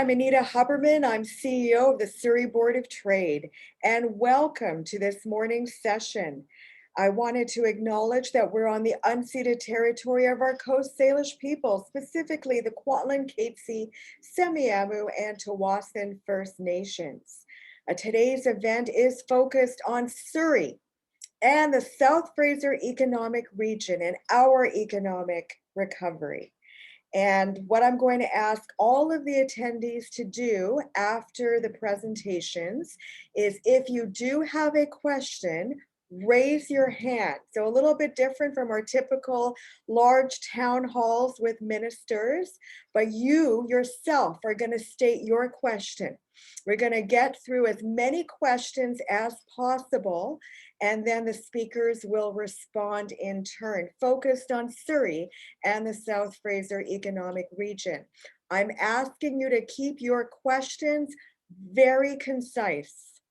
I'm Anita Huberman. I'm CEO of the Surrey Board of Trade, and welcome to this morning's session. I wanted to acknowledge that we're on the unceded territory of our Coast Salish people, specifically the Kwantlen, Katzie, Semiahmoo, and Tsawwassen First Nations. Today's event is focused on Surrey and the South Fraser economic region and our economic recovery. And what I'm going to ask all of the attendees to do after the presentations is, if you do have a question, raise your hand. So a little bit different from our typical large town halls with ministers, but you yourself are going to state your question. We're going to get through as many questions as possible, and then the speakers will respond in turn, focused on Surrey and the South Fraser economic region. I'm asking you to keep your questions very concise,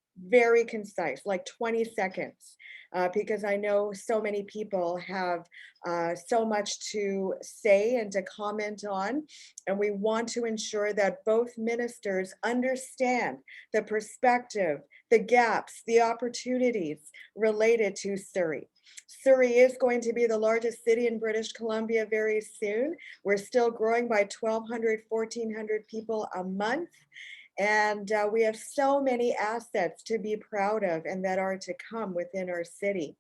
like 20 seconds. Because I know so many people have so much to say and to comment on, and we want to ensure that both ministers understand the perspective, the gaps, the opportunities related to Surrey. Surrey is going to be the largest city in British Columbia very soon. We're still growing by 1,200, 1,400 people a month. And we have so many assets to be proud of and that are to come within our city.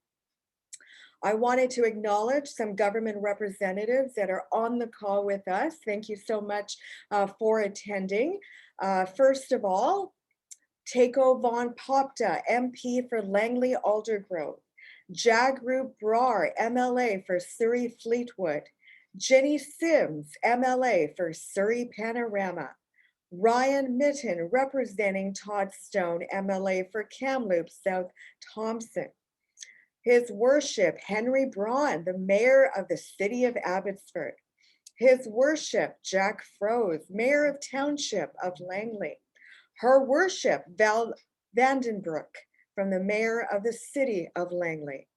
I wanted to acknowledge some government representatives that are on the call with us. Thank you so much for attending. First of all, Taco Von Popta, MP for Langley Aldergrove. Jagrup Brar, MLA for Surrey Fleetwood. Jenny Sims, MLA for Surrey Panorama. Ryan Mitten, representing Toddstone, MLA for Kamloops South Thompson. His Worship Henry Braun, the Mayor of the City of Abbotsford. His Worship Jack Froese, Mayor of Township of Langley. Her Worship Val Vandenbroek, from the Mayor of the City of Langley.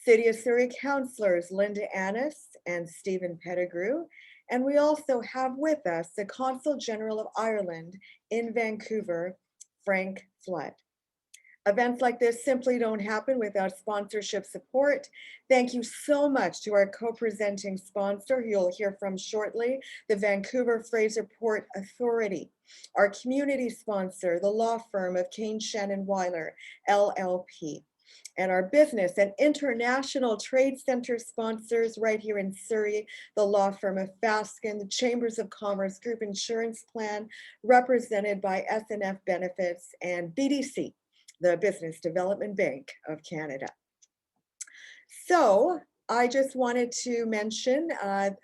City of Surrey Councillors Linda Annis and Stephen Pettigrew. And we also have with us the Consul General of Ireland in Vancouver, Frank Flood. Events like this simply don't happen without sponsorship support. Thank you so much to our co-presenting sponsor, who you'll hear from shortly, the Vancouver Fraser Port Authority. Our community sponsor, the law firm of Kane Shannon Weiler, LLP. And our business and international trade center sponsors right here in Surrey, the law firm of Fasken, the Chambers of Commerce Group Insurance Plan, represented by SNF Benefits, and BDC, the Business Development Bank of Canada. So I just wanted to mention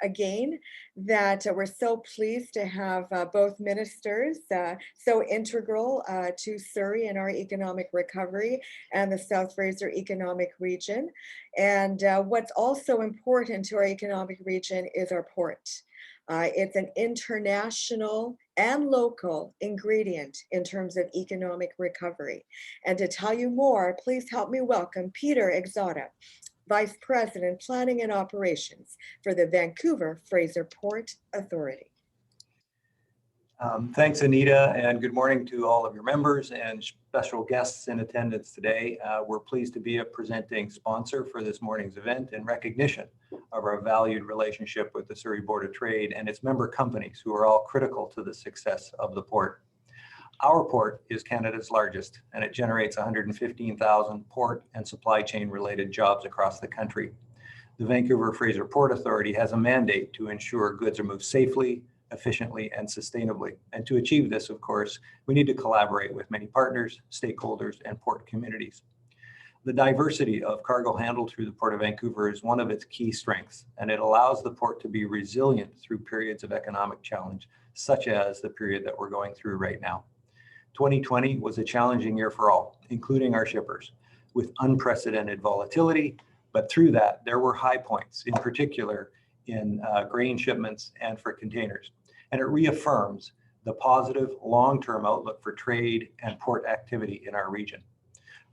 again that we're so pleased to have both ministers so integral to Surrey and our economic recovery and the South Fraser economic region. And what's also important to our economic region is our port. It's an international and local ingredient in terms of economic recovery. And to tell you more, please help me welcome Peter Exotta, Vice President, Planning and Operations for the Vancouver Fraser Port Authority. Thanks, Anita, and good morning to all of your members and special guests in attendance today. We're pleased to be a presenting sponsor for this morning's event in recognition of our valued relationship with the Surrey Board of Trade and its member companies, who are all critical to the success of the port. Our port is Canada's largest, and it generates 115,000 port and supply chain related jobs across the country. The Vancouver Fraser Port Authority has a mandate to ensure goods are moved safely, efficiently, and sustainably. And to achieve this, of course, we need to collaborate with many partners, stakeholders, and port communities. The diversity of cargo handled through the Port of Vancouver is one of its key strengths, and it allows the port to be resilient through periods of economic challenge, such as the period that we're going through right now. 2020 was a challenging year for all, including our shippers, with unprecedented volatility, but through that, there were high points, in particular in grain shipments and for containers. And it reaffirms the positive long-term outlook for trade and port activity in our region.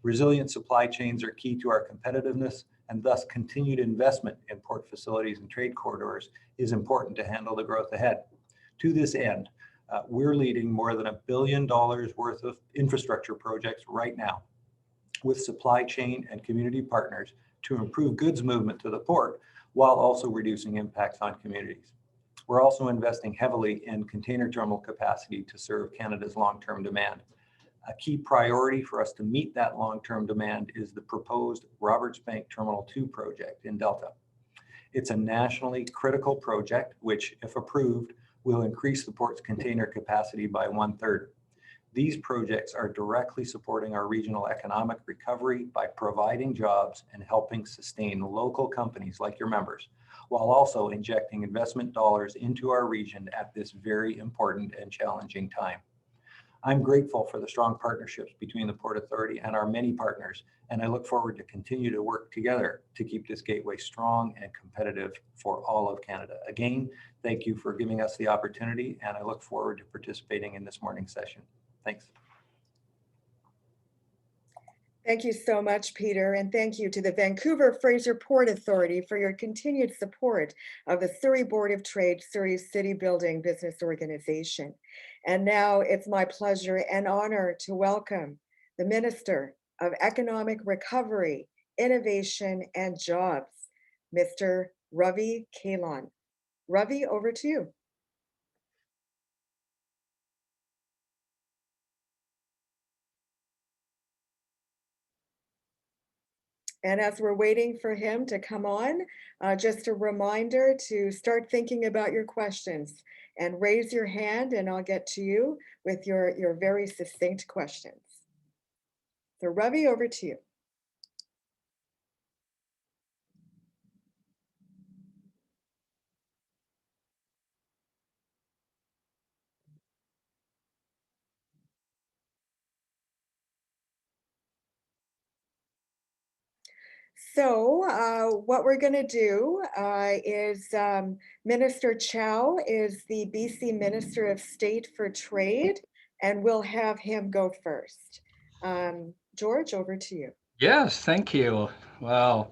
Resilient supply chains are key to our competitiveness, and thus continued investment in port facilities and trade corridors is important to handle the growth ahead. To this end, We're leading more than $1 billion worth of infrastructure projects right now with supply chain and community partners to improve goods movement to the port while also reducing impacts on communities. We're also investing heavily in container terminal capacity to serve Canada's long-term demand. A key priority for us to meet that long-term demand is the proposed Roberts Bank Terminal 2 project in Delta. It's a nationally critical project, which, if approved, will increase the port's container capacity by 1/3. These projects are directly supporting our regional economic recovery by providing jobs and helping sustain local companies like your members, while also injecting investment dollars into our region at this very important and challenging time. I'm grateful for the strong partnerships between the Port Authority and our many partners, and I look forward to continue to work together to keep this gateway strong and competitive for all of Canada. Again, thank you for giving us the opportunity, and I look forward to participating in this morning's session. Thanks. Thank you so much, Peter, and thank you to the Vancouver Fraser Port Authority for your continued support of the Surrey Board of Trade, Surrey's city building business organization. And now it's my pleasure and honor to welcome the Minister of Economic Recovery, Innovation and Jobs, Mr. Ravi Kahlon. Ravi, over to you. And as we're waiting for him to come on, just a reminder to start thinking about your questions and raise your hand and I'll get to you with your very succinct questions. So Ravi, over to you. So what we're going to do is Minister Chow is the BC Minister of State for Trade, and we'll have him go first. George, over to you. Yes, thank you. Well,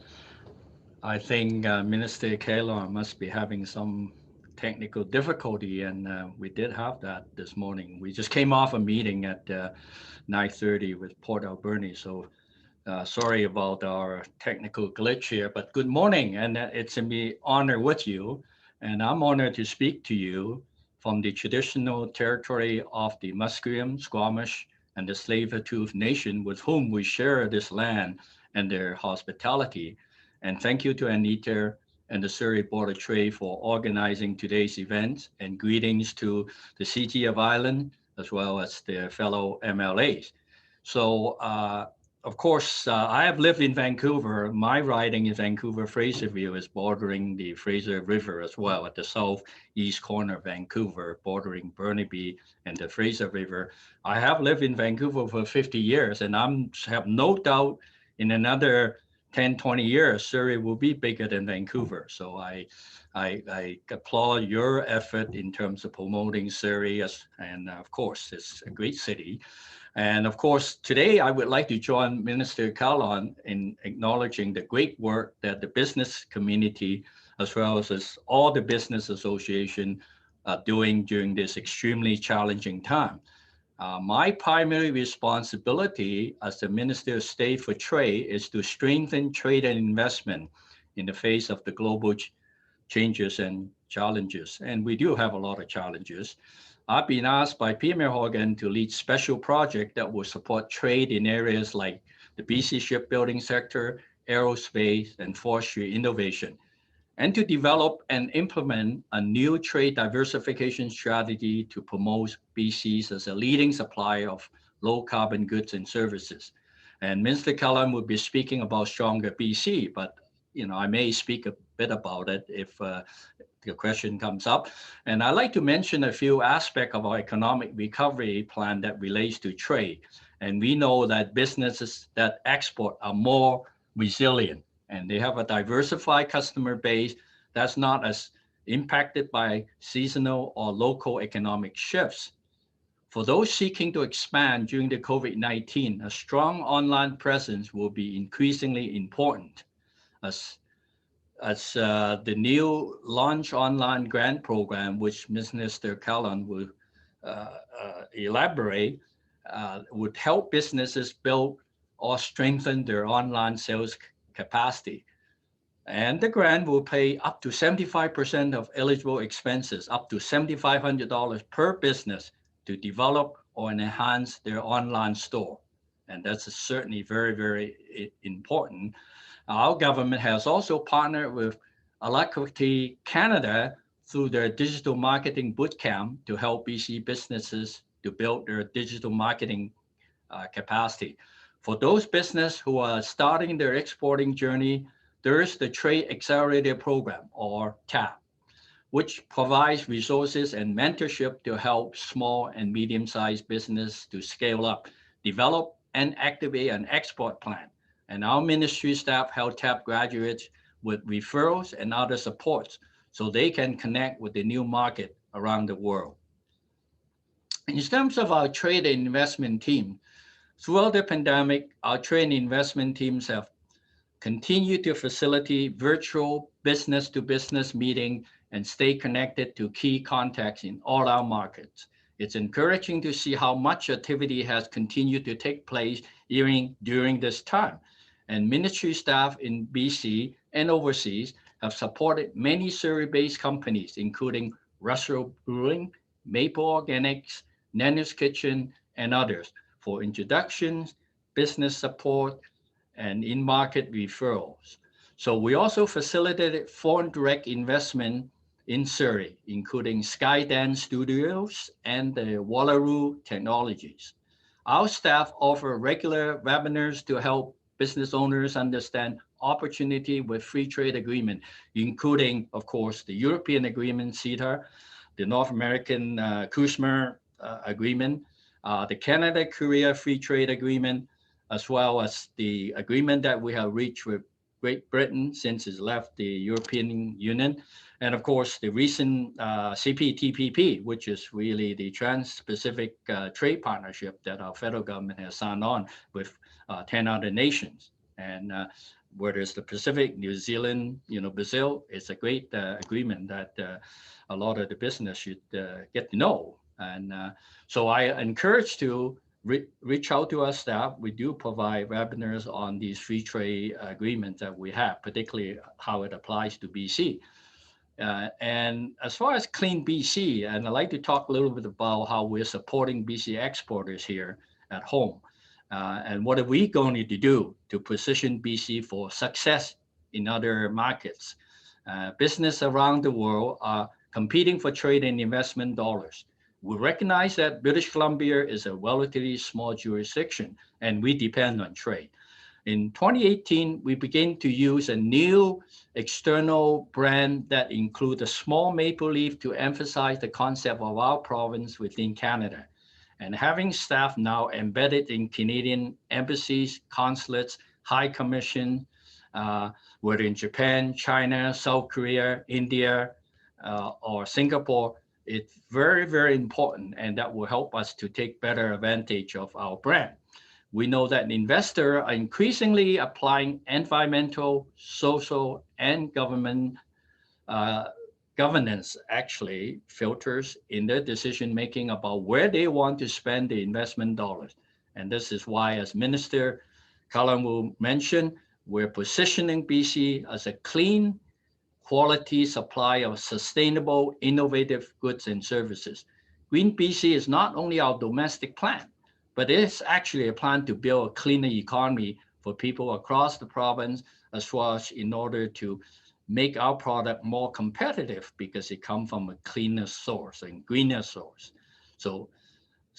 I think Minister Kahlon must be having some technical difficulty, and we did have that this morning. We just came off a meeting at 9:30 with Port Alberni, so sorry about our technical glitch here, but good morning, and it's an honor with you, and I'm honored to speak to you from the traditional territory of the Musqueam, Squamish, and the Tsleil-Waututh Nation with whom we share this land and their hospitality. And thank you to Anita and the Surrey Board of Trade for organizing today's event, and greetings to the City of Island as well as their fellow MLAs. So of course, I have lived in Vancouver. My riding in Vancouver Fraserville is bordering the Fraser River as well at the southeast corner of Vancouver, bordering Burnaby and the Fraser River. I have lived in Vancouver for 50 years, and I have no doubt in another 10, 20 years, Surrey will be bigger than Vancouver. So I applaud your effort in terms of promoting Surrey, and of course, it's a great city. And of course, today I would like to join Minister Kahlon in acknowledging the great work that the business community, as well as all the business association, are doing during this extremely challenging time. My primary responsibility as the Minister of State for Trade is to strengthen trade and investment in the face of the global changes and challenges. And we do have a lot of challenges. I've been asked by Premier Horgan to lead special projects that will support trade in areas like the BC shipbuilding sector, aerospace, and forestry innovation, and to develop and implement a new trade diversification strategy to promote BC as a leading supplier of low carbon goods and services. And Minister Kahlon will be speaking about Stronger BC, but I may speak a bit about it if the question comes up. And I'd like to mention a few aspects of our economic recovery plan that relates to trade. And we know that businesses that export are more resilient, and they have a diversified customer base that's not as impacted by seasonal or local economic shifts. For those seeking to expand during the COVID-19, a strong online presence will be increasingly important as the new Launch Online Grant Program, which Minister Kahlon will elaborate, would help businesses build or strengthen their online sales capacity. And the grant will pay up to 75% of eligible expenses, up to $7,500 per business to develop or enhance their online store. And that's certainly very, very important. Our government has also partnered with Alacrity Canada through their digital marketing bootcamp to help BC businesses to build their digital marketing capacity. For those businesses who are starting their exporting journey, there is the Trade Accelerator Program, or TAP, which provides resources and mentorship to help small and medium-sized business to scale up, develop, and activate an export plan. And our ministry staff help TAP graduates with referrals and other supports so they can connect with the new market around the world. In terms of our trade and investment team, throughout the pandemic, our trade and investment teams have continued to facilitate virtual business-to-business meeting and stay connected to key contacts in all our markets. It's encouraging to see how much activity has continued to take place during this time. And ministry staff in BC and overseas have supported many Surrey-based companies, including Russell Brewing, Maple Organics, Nana's Kitchen, and others for introductions, business support, and in-market referrals. So we also facilitated foreign direct investment in Surrey, including Skydance Studios and the Wallaroo Technologies. Our staff offer regular webinars to help business owners understand opportunity with free trade agreement, including, of course, the European Agreement, CETA, the North American CUSMA Agreement, the Canada-Korea Free Trade Agreement, as well as the agreement that we have reached with Great Britain since it's left the European Union. And of course, the recent CPTPP, which is really the Trans-Pacific Trade Partnership that our federal government has signed on with 10 other nations. And whether it's the Pacific, New Zealand, Brazil, it's a great agreement that a lot of the business should get to know. And so I encourage to reach out to our staff. We do provide webinars on these free trade agreements that we have, particularly how it applies to BC. And as far as Clean BC, and I'd like to talk a little bit about how we're supporting BC exporters here at home. And what are we going to do to position BC for success in other markets? Business around the world are competing for trade and investment dollars. We recognize that British Columbia is a relatively small jurisdiction, and we depend on trade. In 2018, we began to use a new external brand that includes a small maple leaf to emphasize the concept of our province within Canada. And having staff now embedded in Canadian embassies, consulates, high commission, whether in Japan, China, South Korea, India, or Singapore, it's very, very important, and that will help us to take better advantage of our brand. We know that investors are increasingly applying environmental, social, and governance actually filters in their decision making about where they want to spend the investment dollars. And this is why, as Minister Kahlon will mention, we're positioning BC as a clean, quality supply of sustainable, innovative goods and services. Green BC is not only our domestic plan, but it's actually a plan to build a cleaner economy for people across the province, as well as in order to make our product more competitive because it comes from a cleaner source and greener source. So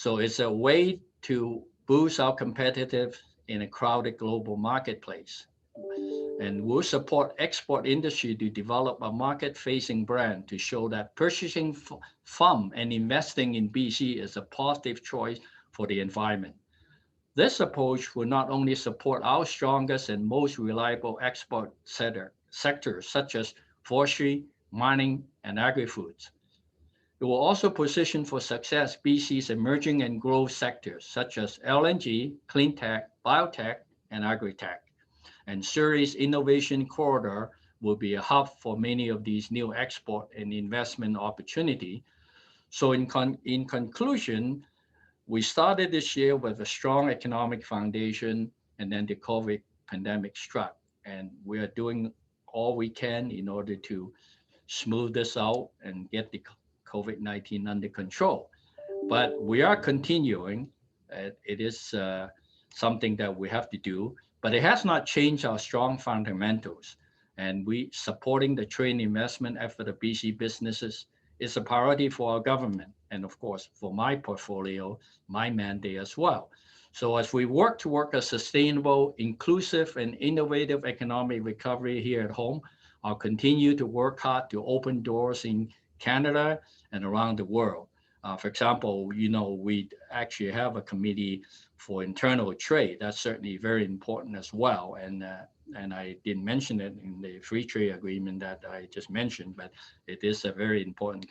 it's a way to boost our competitive in a crowded global marketplace. And we'll support export industry to develop a market-facing brand to show that purchasing from and investing in BC is a positive choice for the environment. This approach will not only support our strongest and most reliable export sectors such as forestry, mining, and agri-foods. It will also position for success BC's emerging and growth sectors such as LNG, clean tech, biotech, and agri-tech. And Surrey's innovation corridor will be a hub for many of these new export and investment opportunities. So in conclusion, we started this year with a strong economic foundation, and then the COVID pandemic struck. And we are doing all we can in order to smooth this out and get the COVID-19 under control. But we are continuing. It is something that we have to do, but it has not changed our strong fundamentals. And we supporting the trade and investment effort of BC businesses is a priority for our government, and of course for my portfolio, my mandate as well. So as we work to work a sustainable, inclusive, and innovative economic recovery here at home, I'll continue to work hard to open doors in Canada and around the world. For example, we actually have a committee for internal trade. That's certainly very important as well. And I didn't mention it in the free trade agreement that I just mentioned, but it is a very important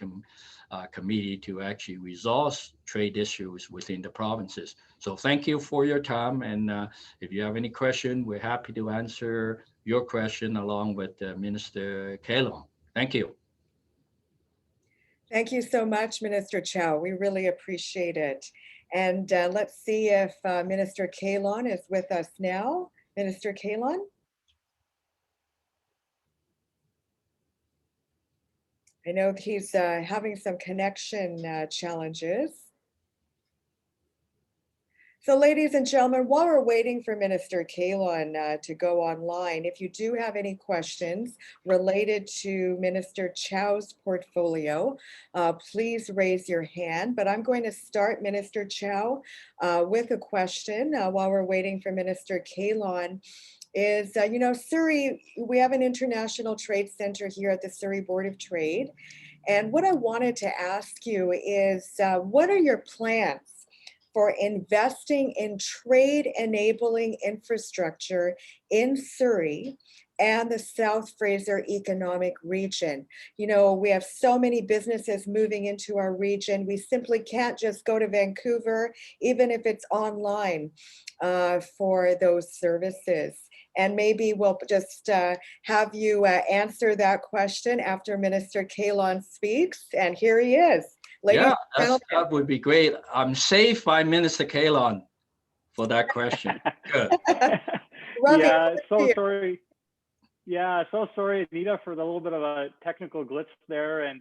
committee to actually resolve trade issues within the provinces. So thank you for your time. And if you have any question, we're happy to answer your question along with Minister Kahlon. Thank you. Thank you so much, Minister Chow. We really appreciate it. And let's see if Minister Kahlon is with us now. Minister Kahlon? I know he's having some connection challenges. So ladies and gentlemen, while we're waiting for Minister Kahlon to go online, if you do have any questions related to Minister Chow's portfolio, please raise your hand. But I'm going to start, Minister Chow, with a question while we're waiting for Minister Kahlon. Is, Surrey, we have an international trade center here at the Surrey Board of Trade. And what I wanted to ask you is, what are your plans for investing in trade enabling infrastructure in Surrey and the South Fraser economic region? We have so many businesses moving into our region. We simply can't just go to Vancouver, even if it's online, for those services. And maybe we'll just have you answer that question after Minister Kahlon speaks. And here he is. Yeah, that would be great. I'm saved by Minister Kahlon for that question. Good. Sorry. So sorry, Anita, for the little bit of a technical glitch there.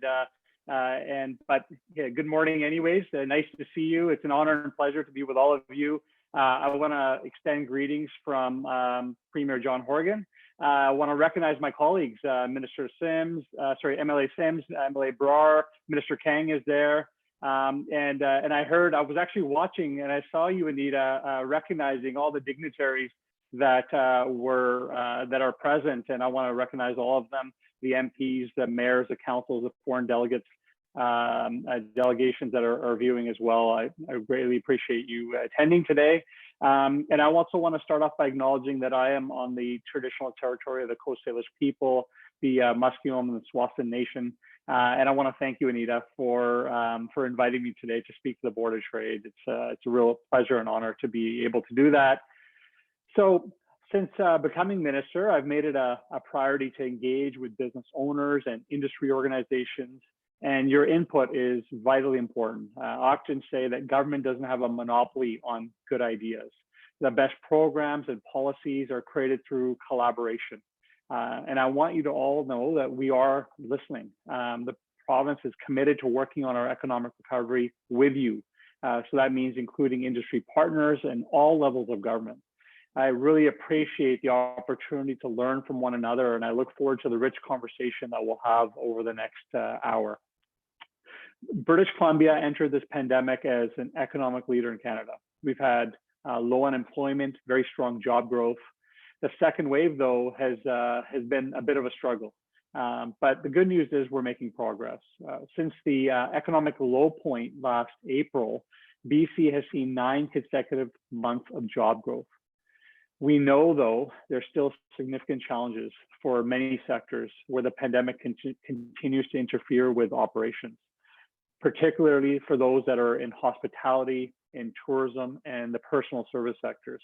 But good morning anyways. Nice to see you. It's an honor and pleasure to be with all of you. I want to extend greetings from Premier John Horgan. I want to recognize my colleagues, MLA Sims, MLA Brar, Minister Kang is there. And I was actually watching and I saw you, Anita, recognizing all the dignitaries that are present. And I want to recognize all of them, the MPs, the mayors, the councils, the foreign delegates, delegations that are viewing as well. I greatly appreciate you attending today. And I also want to start off by acknowledging that I am on the traditional territory of the Coast Salish people, the Musqueam and the Tsawwassen Nation. And I want to thank you, Anita, for inviting me today to speak to the Board of Trade. It's a real pleasure and honor to be able to do that. So since becoming minister, I've made it a priority to engage with business owners and industry organizations. And your input is vitally important. I often say that government doesn't have a monopoly on good ideas. The best programs and policies are created through collaboration. And I want you to all know that we are listening. The province is committed to working on our economic recovery with you. So that means including industry partners and all levels of government. I really appreciate the opportunity to learn from one another, and I look forward to the rich conversation that we'll have over the next hour. British Columbia entered this pandemic as an economic leader in Canada. We've had low unemployment, very strong job growth. The second wave, though, has been a bit of a struggle. But the good news is we're making progress. Since the economic low point last April, BC has seen 9 consecutive months of job growth. We know, though, there's still significant challenges for many sectors where the pandemic continues to interfere with operations, particularly for those that are in hospitality, in tourism, and the personal service sectors.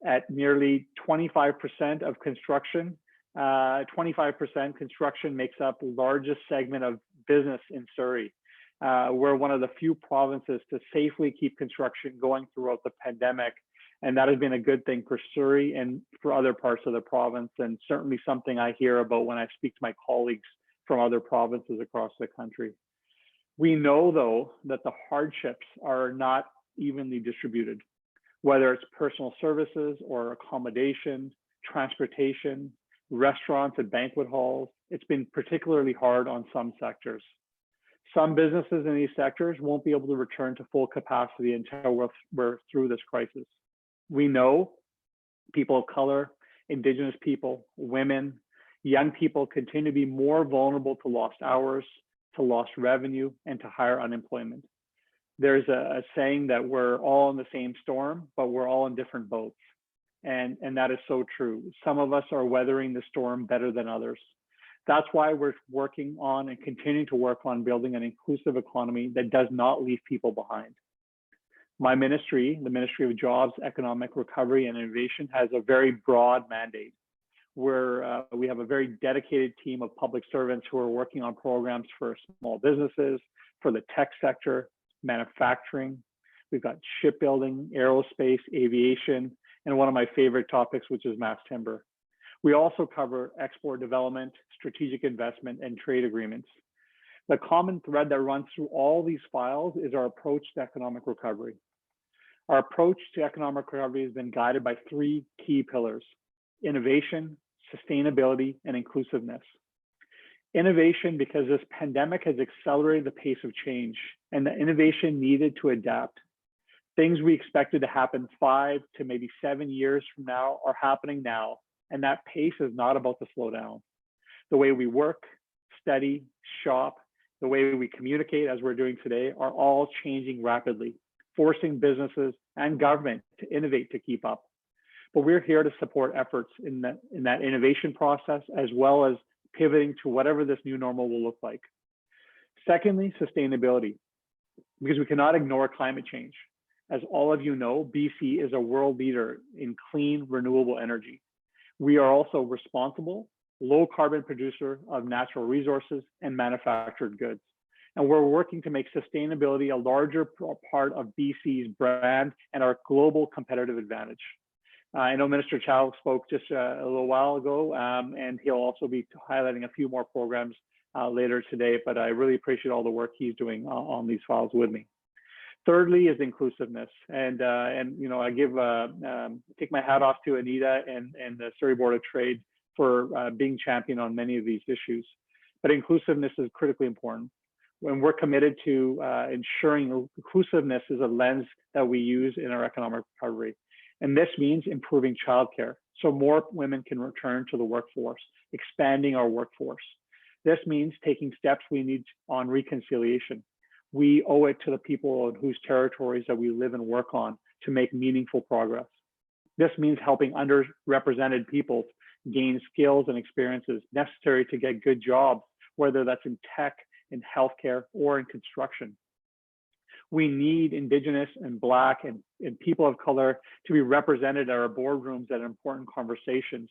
At nearly 25% of construction, 25% construction makes up the largest segment of business in Surrey. we're one of the few provinces to safely keep construction going throughout the pandemic. And that has been a good thing for Surrey and for other parts of the province, and certainly something I hear about when I speak to my colleagues from other provinces across the country. We know, though, that the hardships are not evenly distributed, whether it's personal services or accommodation, transportation, restaurants and banquet halls. It's been particularly hard on some sectors. Some businesses in these sectors won't be able to return to full capacity until we're through this crisis. We know people of color, Indigenous people, women, young people continue to be more vulnerable to lost hours, to lost revenue, and to higher unemployment. There's a saying that we're all in the same storm, but we're all in different boats. And that is so true. Some of us are weathering the storm better than others. That's why we're working on and continuing to work on building an inclusive economy that does not leave people behind. My ministry, the Ministry of Jobs, Economic Recovery and Innovation, has a very broad mandate. We have a very dedicated team of public servants who are working on programs for small businesses, for the tech sector, manufacturing. We've got shipbuilding, aerospace, aviation, and one of my favorite topics, which is mass timber. We also cover export development, strategic investment, and trade agreements. The common thread that runs through all these files is our approach to economic recovery. Our approach to economic recovery has been guided by three key pillars: innovation, sustainability, and inclusiveness. Innovation, because this pandemic has accelerated the pace of change and the innovation needed to adapt. Things we expected to happen 5 to maybe 7 years from now are happening now, and that pace is not about to slow down. The way we work, study, shop, the way we communicate, as we're doing today, are all changing rapidly, forcing businesses and government to innovate to keep up. But we're here to support efforts in that innovation process, as well as pivoting to whatever this new normal will look like. Secondly, sustainability, because we cannot ignore climate change. As all of you know, BC is a world leader in clean, renewable energy. We are also responsible, low carbon producer of natural resources and manufactured goods. And we're working to make sustainability a larger part of BC's brand and our global competitive advantage. I know Minister Chow spoke just a little while ago, and he'll also be highlighting a few more programs later today, but I really appreciate all the work he's doing on these files with me. Thirdly is inclusiveness, and you know, I take my hat off to Anita and the Surrey Board of Trade for being champion on many of these issues. But inclusiveness is critically important. When we're committed to ensuring inclusiveness is a lens that we use in our economic recovery. And this means improving childcare so more women can return to the workforce, expanding our workforce. This means taking steps we need on reconciliation. We owe it to the people on whose territories that we live and work on to make meaningful progress. This means helping underrepresented people gain skills and experiences necessary to get good jobs, whether that's in tech, in healthcare, or in construction. We need Indigenous and Black and people of color to be represented at our boardrooms at important conversations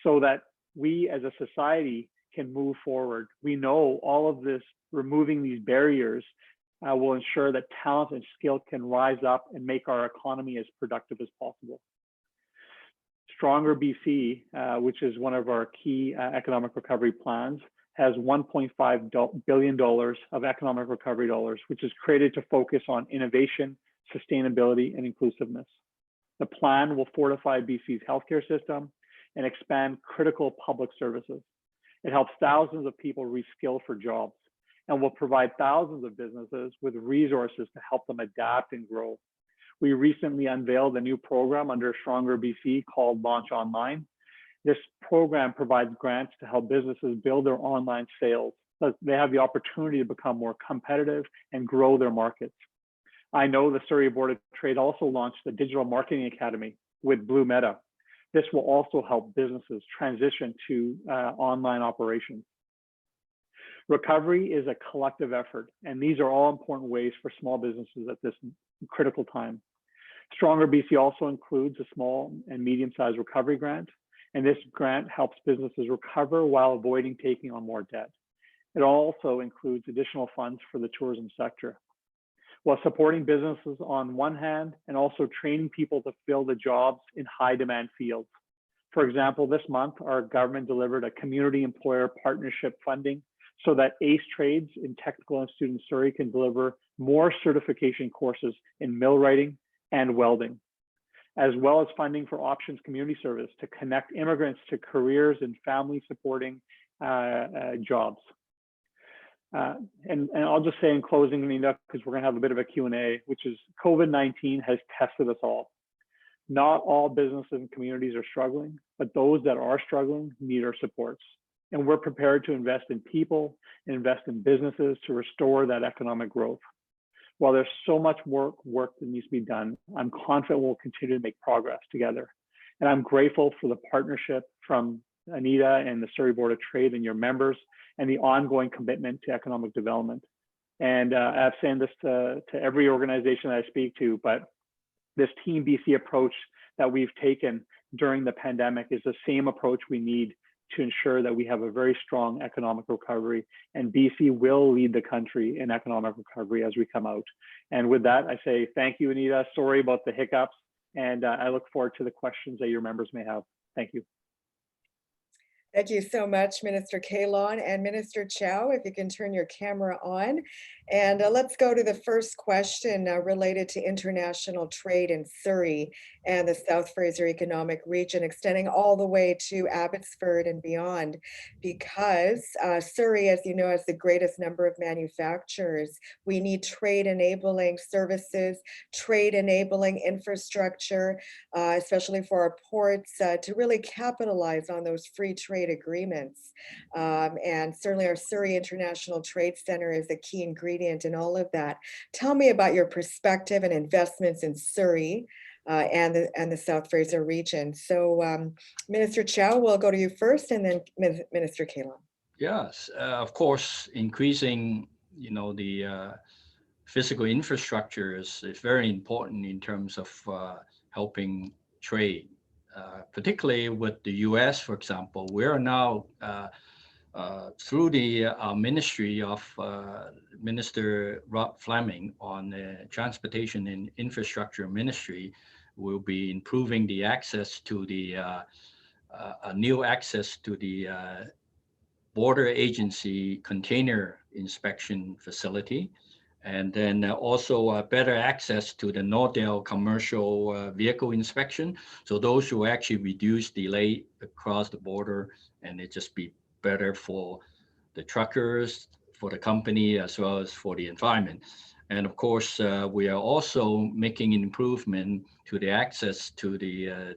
so that we as a society can move forward. We know all of this, removing these barriers will ensure that talent and skill can rise up and make our economy as productive as possible. Stronger BC, which is one of our key economic recovery plans, has $1.5 billion of economic recovery dollars, which is created to focus on innovation, sustainability, and inclusiveness. The plan will fortify BC's healthcare system and expand critical public services. It helps thousands of people reskill for jobs and will provide thousands of businesses with resources to help them adapt and grow. We recently unveiled a new program under Stronger BC called Launch Online. This program provides grants to help businesses build their online sales so they have the opportunity to become more competitive and grow their markets. I know the Surrey Board of Trade also launched the Digital Marketing Academy with Blue Meta. This will also help businesses transition to online operations. Recovery is a collective effort, and these are all important ways for small businesses at this critical time. Stronger BC also includes a small and medium-sized recovery grant, and this grant helps businesses recover while avoiding taking on more debt. It also includes additional funds for the tourism sector, while supporting businesses on one hand and also training people to fill the jobs in high demand fields. For example, this month, our government delivered a community employer partnership funding so that ACE Trades in Technical Institute in Surrey can deliver more certification courses in millwrighting and welding, as well as funding for Options Community Service to connect immigrants to careers and family supporting jobs. And I'll just say in closing, Anita, because we're going to have a bit of a Q&A, which is COVID-19 has tested us all. Not all businesses and communities are struggling, but those that are struggling need our supports. And we're prepared to invest in people, invest in businesses to restore that economic growth. While there's so much work that needs to be done, I'm confident we'll continue to make progress together. And I'm grateful for the partnership from Anita and the Surrey Board of Trade and your members and the ongoing commitment to economic development. And I've said this to every organization that I speak to, but this Team BC approach that we've taken during the pandemic is the same approach we need to ensure that we have a very strong economic recovery, and BC will lead the country in economic recovery as we come out. And with that, I say thank you, Anita. Sorry about the hiccups, and I look forward to the questions that your members may have. Thank you. Thank you so much, Minister Kahlon. And Minister Chow, if you can turn your camera on. And let's go to the first question related to international trade in Surrey and the South Fraser Economic Region, extending all the way to Abbotsford and beyond, because Surrey, as you know, has the greatest number of manufacturers. We need trade enabling services, trade enabling infrastructure, especially for our ports, to really capitalize on those free trade agreements. And certainly our Surrey International Trade Center is a key ingredient in all of that. Tell me about your perspective and investments in Surrey and the South Fraser region. So Minister Chow, we'll go to you first, and then Minister Kahlon. Yes, of course, increasing, the physical infrastructure is very important in terms of helping trade. Particularly with the U.S., for example, we are now through the ministry of Minister Rob Fleming on the Transportation and Infrastructure Ministry, will be improving the access to the new access to the border agency container inspection facility. And then also better access to the Nordale commercial vehicle inspection. So those will actually reduce delay across the border, and it just be better for the truckers, for the company, as well as for the environment. And of course, we are also making an improvement to the access to the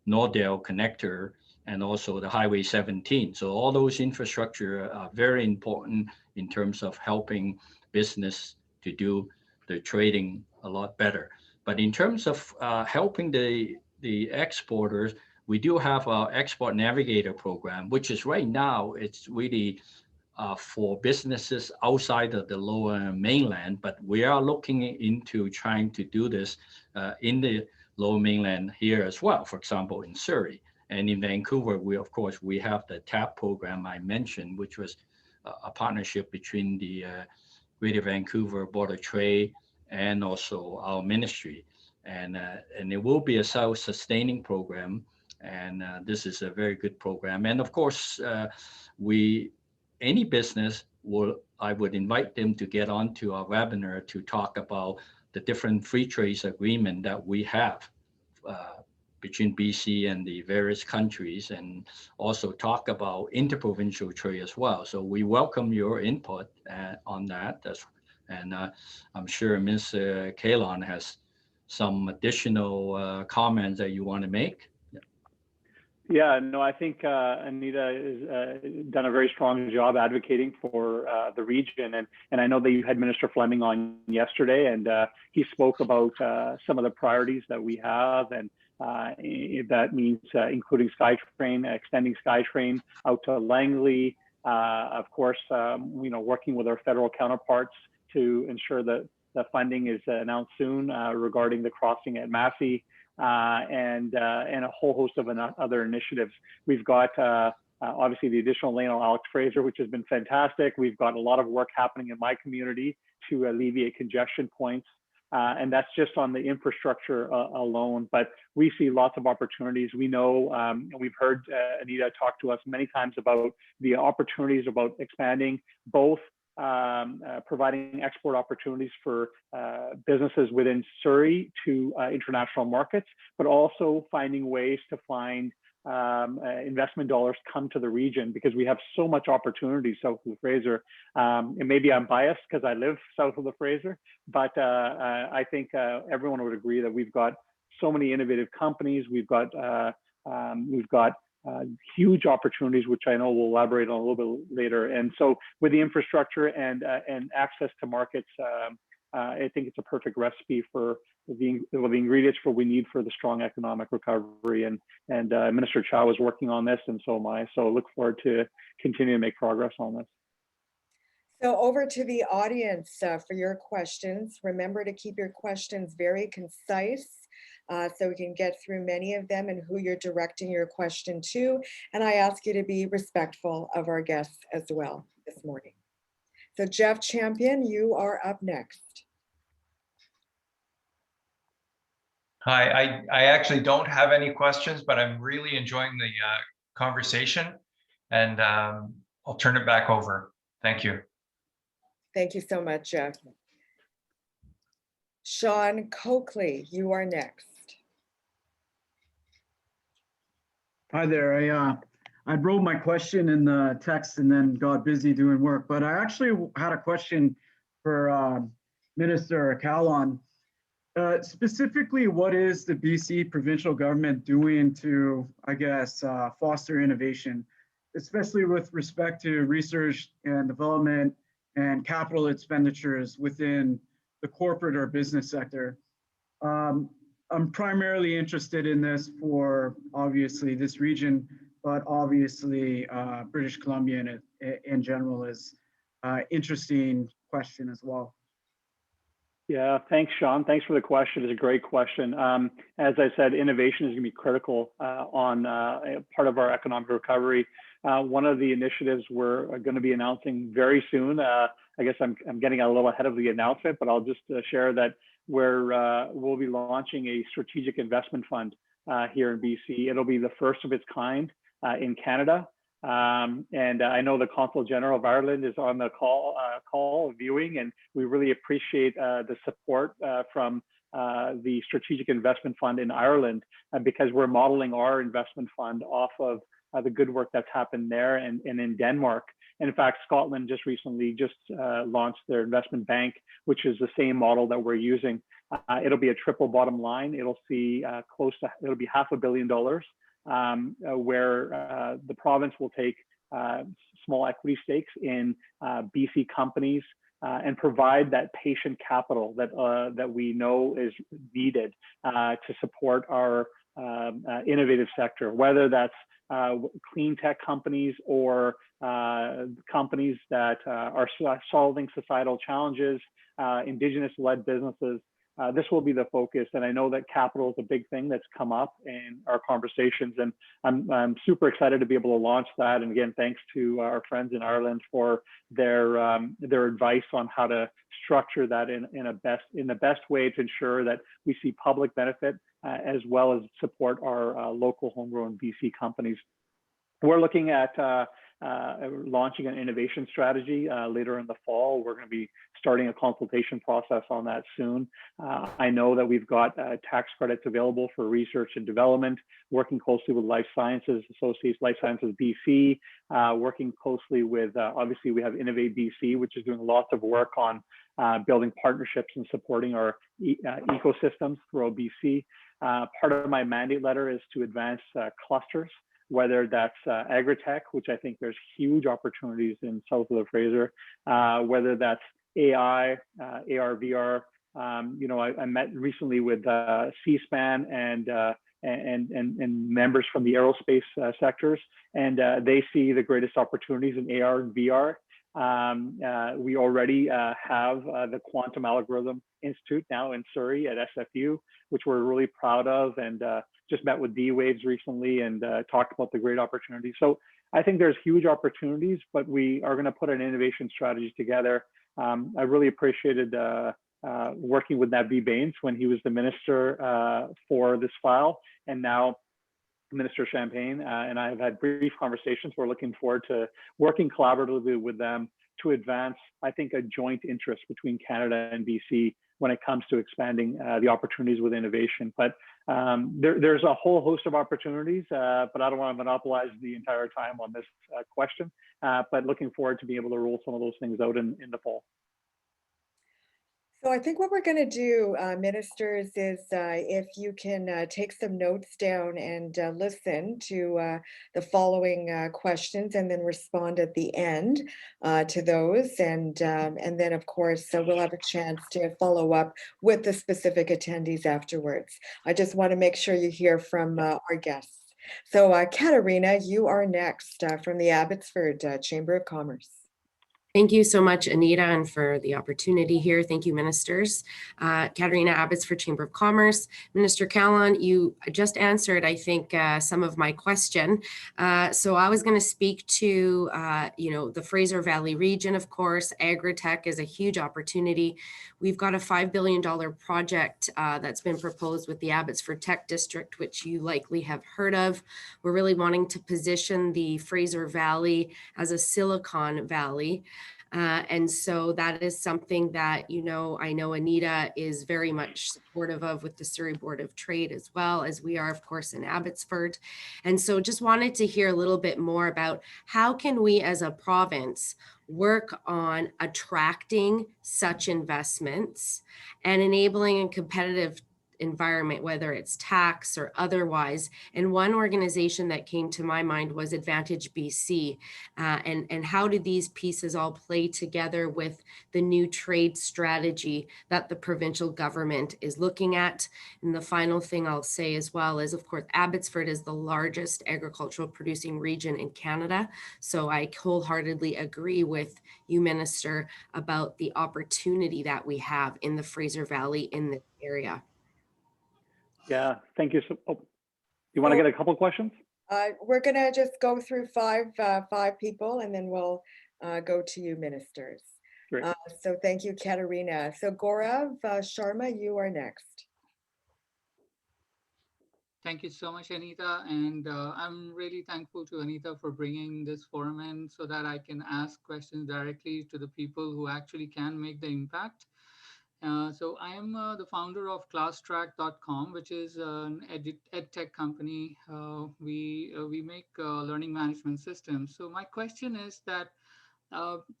Nordale connector and also the Highway 17. So all those infrastructure are very important in terms of helping business to do the trading a lot better. But in terms of helping the exporters, we do have our Export Navigator program, which is right now, it's really for businesses outside of the Lower Mainland, but we are looking into trying to do this in the Lower Mainland here as well, for example, in Surrey. And in Vancouver, we have the TAP program I mentioned, which was a partnership between the Greater Vancouver Board of Trade and also our ministry. And it will be a self-sustaining program. And this is a very good program. And of course, any business I would invite them to get onto our webinar to talk about the different free trade agreement that we have between BC and the various countries, and also talk about interprovincial trade as well. So we welcome your input on that. And I'm sure Ms. Kahlon has some additional comments that you want to make. Yeah, no, I think Anita has done a very strong job advocating for the region. And I know that you had Minister Fleming on yesterday, and he spoke about some of the priorities that we have. And that means including SkyTrain, extending SkyTrain out to Langley, of course, working with our federal counterparts to ensure that the funding is announced soon regarding the crossing at Massey, and a whole host of other initiatives. We've got obviously the additional lane on Alex Fraser, which has been fantastic. We've got a lot of work happening in my community to alleviate congestion points. And that's just on the infrastructure alone, but we see lots of opportunities. We know, we've heard Anita talk to us many times about the opportunities about expanding both providing export opportunities for businesses within Surrey to international markets, but also finding ways to find investment dollars come to the region, because we have so much opportunity south of the Fraser. And maybe I'm biased because I live south of the Fraser, but I think everyone would agree that we've got so many innovative companies. We've got huge opportunities, which I know we'll elaborate on a little bit later. And so with the infrastructure and access to markets, I think it's a perfect recipe for the ingredients for we need for the strong economic recovery. And Minister Chow is working on this, and so am I. So look forward to continuing to make progress on this. So over to the audience for your questions. Remember to keep your questions very concise so we can get through many of them and who you're directing your question to. And I ask you to be respectful of our guests as well this morning. So Jeff Champion, you are up next. Hi, I actually don't have any questions, but I'm really enjoying the conversation, and I'll turn it back over. Thank you. Thank you so much, Jeff. Sean Coakley, you are next. Hi there. I wrote my question in the text and then got busy doing work, but I actually had a question for Minister Kahlon. Specifically, what is the BC provincial government doing to, I guess, foster innovation, especially with respect to research and development and capital expenditures within the corporate or business sector? I'm primarily interested in this for obviously this region, but obviously British Columbia in general is an interesting question as well. Yeah, thanks, Sean. Thanks for the question. It's a great question. As I said, innovation is going to be critical on part of our economic recovery. One of the initiatives we're going to be announcing very soon, I guess I'm getting a little ahead of the announcement, but I'll just share that we'll be launching a strategic investment fund here in BC. It'll be the first of its kind in Canada. And I know the Consul General of Ireland is on the call viewing, and we really appreciate the support from the Strategic Investment Fund in Ireland, because we're modeling our investment fund off of the good work that's happened there and in Denmark. And in fact, Scotland just recently launched their investment bank, which is the same model that we're using. It'll be a triple bottom line. It'll be $500 million. Where the province will take small equity stakes in BC companies and provide that patient capital that we know is needed to support our innovative sector, whether that's clean tech companies or companies that are solving societal challenges, Indigenous-led businesses. This will be the focus, and I know that capital is a big thing that's come up in our conversations, and I'm super excited to be able to launch that. And again, thanks to our friends in Ireland for their advice on how to structure that in the best way to ensure that we see public benefit as well as support our local homegrown BC companies. We're looking at launching an innovation strategy later in the fall. We're going to be starting a consultation process on that soon. I know that we've got tax credits available for research and development, working closely with Life Sciences Associates, Life Sciences BC, working closely with, obviously we have Innovate BC, which is doing lots of work on building partnerships and supporting our ecosystems throughout BC. Part of my mandate letter is to advance clusters, whether that's agri-tech, which I think there's huge opportunities in south of the Fraser, whether that's AI, AR, VR. I met recently with C-SPAN and members from the aerospace sectors, and they see the greatest opportunities in AR and VR. We already have the Quantum Algorithm Institute now in Surrey at SFU, which we're really proud of, and just met with D-Waves recently and talked about the great opportunities. So I think there's huge opportunities, but we are going to put an innovation strategy together. I really appreciated working with Naveed Bains when he was the minister for this file, and now Minister Champagne, and I have had brief conversations. We're looking forward to working collaboratively with them to advance, I think, a joint interest between Canada and BC when it comes to expanding the opportunities with innovation. But there's a whole host of opportunities, but I don't want to monopolize the entire time on this question, but looking forward to being able to roll some of those things out in the fall. So I think what we're going to do, ministers, is if you can take some notes down and listen to the following questions and then respond at the end to those. And then, of course, we'll have a chance to follow up with the specific attendees afterwards. I just want to make sure you hear from our guests. So Katarina, you are next from the Abbotsford Chamber of Commerce. Thank you so much, Anita, and for the opportunity here. Thank you, ministers. Katarina Abbotsford Chamber of Commerce. Minister Kahlon, you just answered, I think, some of my question. So I was going to speak to, the Fraser Valley region, of course. Agri-tech is a huge opportunity. We've got a $5 billion project that's been proposed with the Abbotsford Tech District, which you likely have heard of. We're really wanting to position the Fraser Valley as a Silicon Valley. And so that is something that, I know Anita is very much supportive of with the Surrey Board of Trade, as well as we are, of course, in Abbotsford. And so just wanted to hear a little bit more about how can we as a province work on attracting such investments and enabling a competitive environment, whether it's tax or otherwise. And one organization that came to my mind was Advantage BC. And how do these pieces all play together with the new trade strategy that the provincial government is looking at? And the final thing I'll say as well is, of course, Abbotsford is the largest agricultural producing region in Canada. So I wholeheartedly agree with you, Minister, about the opportunity that we have in the Fraser Valley in this area. Yeah, thank you. You want to get a couple questions? We're going to just go through five people, and then we'll go to you, ministers. Great. So thank you, Katarina. So Gaurav Sharma, you are next. Thank you so much, Anita. And I'm really thankful to Anita for bringing this forum in so that I can ask questions directly to the people who actually can make the impact. So I am the founder of ClassTrack.com, which is an ed tech company. We make learning management systems. So my question is that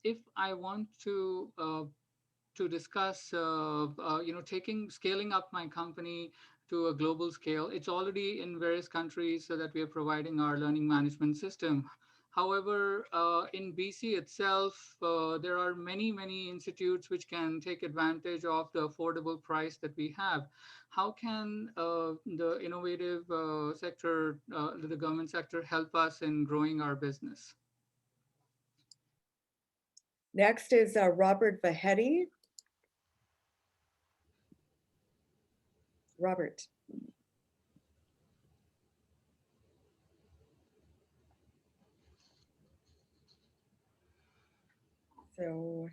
if I want to discuss, scaling up my company to a global scale, it's already in various countries so that we are providing our learning management system. However, in BC itself, there are many, many institutes which can take advantage of the affordable price that we have. How can the innovative sector, the government sector, help us in growing our business? Next is Robert Vahedi. Robert. So,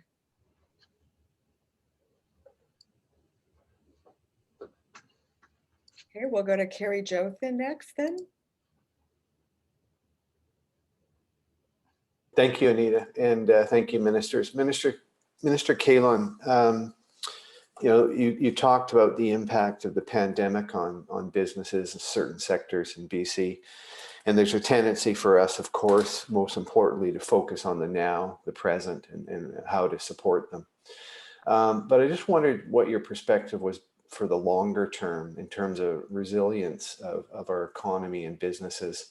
okay, we'll go to Carrie Jothan next then. Thank you, Anita, and thank you, ministers. Minister Kahlon, you talked about the impact of the pandemic on businesses in certain sectors in BC, and there's a tendency for us, of course, most importantly, to focus on the now, the present, and how to support them. But I just wondered what your perspective was for the longer term in terms of resilience of our economy and businesses,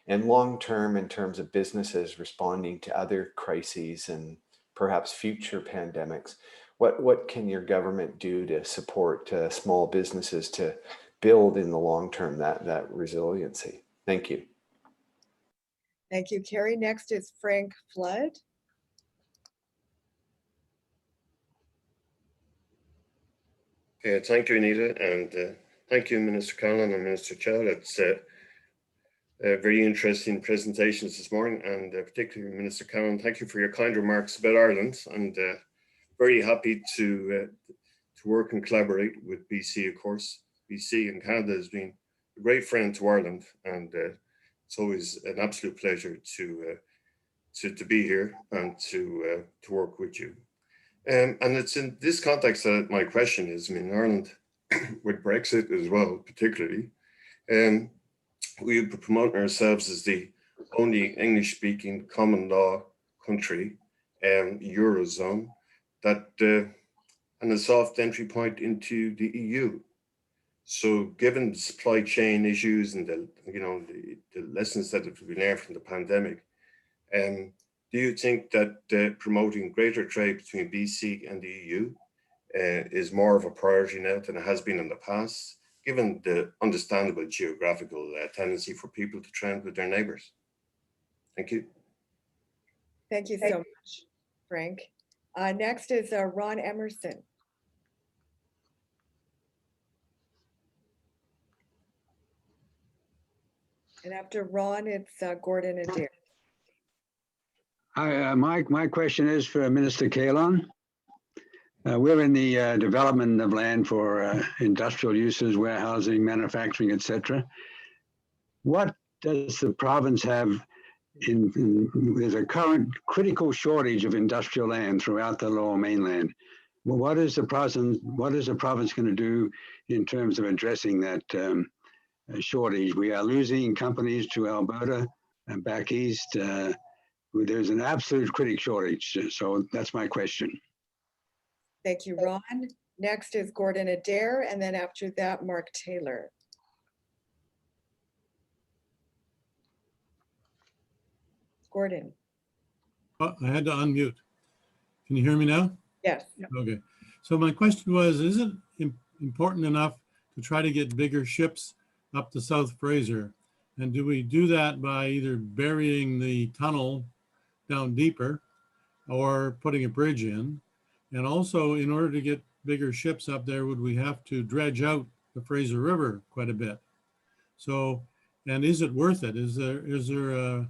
and long term in terms of businesses responding to other crises and perhaps future pandemics. What can your government do to support small businesses to build in the long term that resiliency? Thank you. Thank you, Carrie. Next is Frank Flood. Thank you, Anita, and thank you, Minister Kahlon and Minister Chow. very interesting presentations this morning, and particularly Minister Kahlon, thank you for your kind remarks about Ireland, and very happy to work and collaborate with BC, of course. BC and Canada has been a great friend to Ireland, and it's always an absolute pleasure to be here and to work with you. And it's in this context that my question is, I mean, Ireland, with Brexit as well, particularly, we promote ourselves as the only English-speaking common law country, Eurozone, that and a soft entry point into the EU. So, given the supply chain issues and the lessons that have been learned from the pandemic, do you think that promoting greater trade between BC and the EU is more of a priority now than it has been in the past, given the understandable geographical tendency for people to trade with their neighbours? Thank you. Thank you so much, Frank. Next is Ron Emerson. And after Ron, it's Gordon Adair. Hi, my question is for Minister Kahlon. We're in the development of land for industrial uses, warehousing, manufacturing, etc. What does the province have there's a current critical shortage of industrial land throughout the Lower Mainland. Well, what is the province going to do in terms of addressing that shortage? We are losing companies to Alberta and back east. There's an absolute critic shortage. So that's my question. Thank you, Ron. Next is Gordon Adair, and then after that, Mark Taylor. Gordon. Oh, I had to unmute. Can you hear me now? Yes. Okay. So my question was, is it important enough to try to get bigger ships up the South Fraser? And do we do that by either burying the tunnel down deeper or putting a bridge in? And also, in order to get bigger ships up there, would we have to dredge out the Fraser River quite a bit? So, and is it worth it? Is there a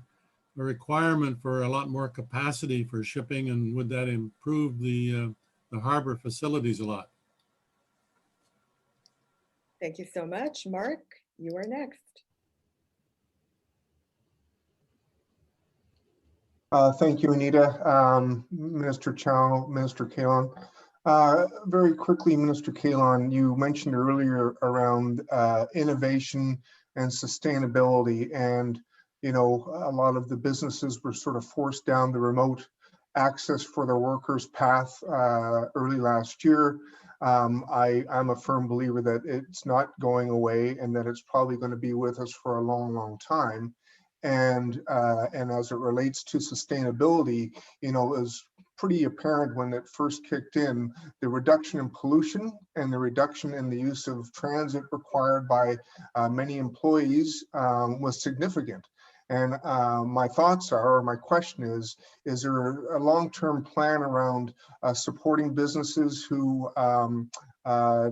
requirement for a lot more capacity for shipping, and would that improve the harbor facilities a lot? Thank you so much. Mark, you are next. Thank you, Anita. Minister Chow, Minister Kahlon. Very quickly, Minister Kahlon, you mentioned earlier around innovation and sustainability, and a lot of the businesses were sort of forced down the remote access for their workers path early last year. I'm a firm believer that it's not going away and that it's probably going to be with us for a long, long time. And as it relates to sustainability, it was pretty apparent when it first kicked in, the reduction in pollution and the reduction in the use of transit required by many employees was significant. And my thoughts are, or my question is there a long-term plan around supporting businesses who